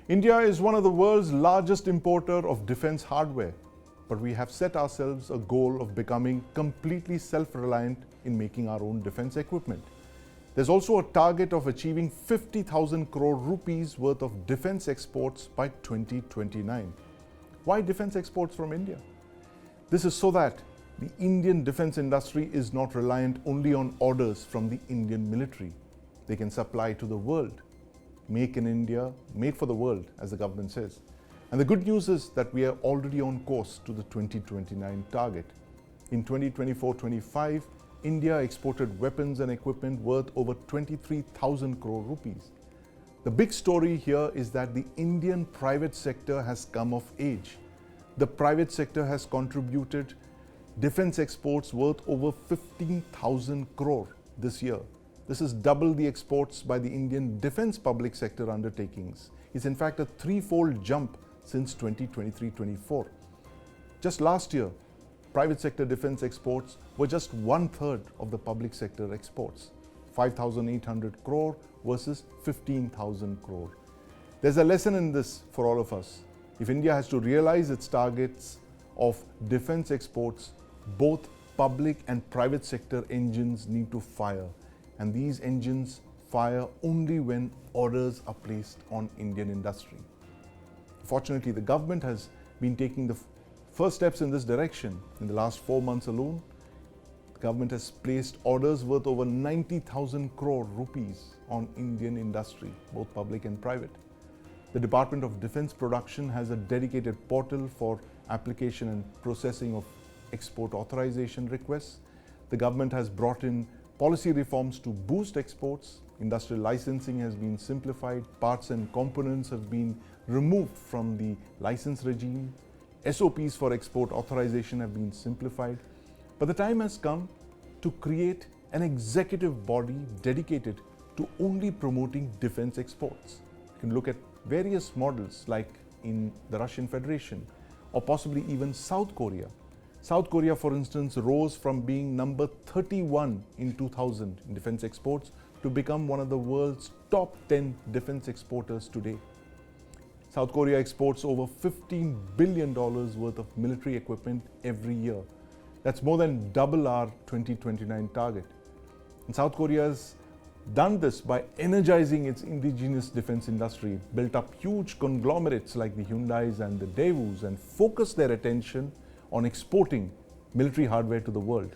India is one of the world's largest importer of defense hardware, but we have set ourselves a goal of becoming completely self-reliant in making our own defense equipment. There's also a target of achieving 50,000 crore rupees worth of defense exports by 2029. Why defense exports from India? This is so that the Indian defense industry is not reliant only on orders from the Indian military. They can supply to the world. Make in India, made for the world, as the government says. And the good news is that we are already on course to the 2029 target. In 2024-25, India exported weapons and equipment worth over 23,000 crore rupees. The big story here is that the Indian private sector has come of age. The private sector has contributed defense exports worth over 15,000 crore this year. This is double the exports by the Indian defense public sector undertakings. It's in fact a threefold jump since 2023-24. Just last year, private sector defense exports were just 1/3 of the public sector exports, 5,800 crore versus 15,000 crore. There's a lesson in this for all of us. If India has to realize its targets of defense exports, both public and private sector engines need to fire. And these engines fire only when orders are placed on Indian industry. Fortunately, the government has been taking the first steps in this direction. In the last 4 months alone, the government has placed orders worth over 90,000 crore rupees on Indian industry, both public and private. The Department of Defense Production has a dedicated portal for application and processing of export authorization requests. The government has brought in policy reforms to boost exports. Industrial licensing has been simplified. Parts and components have been removed from the license regime. SOPs for export authorization have been simplified. But the time has come to create an executive body dedicated to only promoting defense exports. You can look at various models like in the Russian Federation or possibly even South Korea. South Korea, for instance, rose from being number 31 in 2000 in defense exports to become one of the world's top 10 defense exporters today. South Korea exports over $15 billion worth of military equipment every year. That's more than double our 2029 target. And South Korea has done this by energizing its indigenous defense industry, built up huge conglomerates like the Hyundais and the Daewoo's, and focused their attention on exporting military hardware to the world.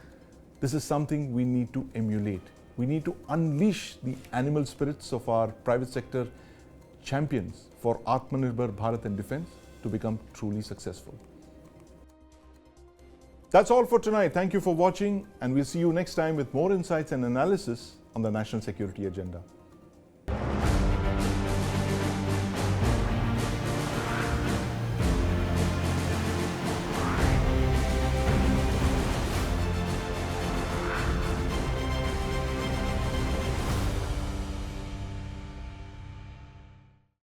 This is something we need to emulate. We need to unleash the animal spirits of our private sector champions for Atmanirbhar Bharat and defense to become truly successful. That's all for tonight. Thank you for watching, and we'll see you next time with more insights and analysis on the national security agenda.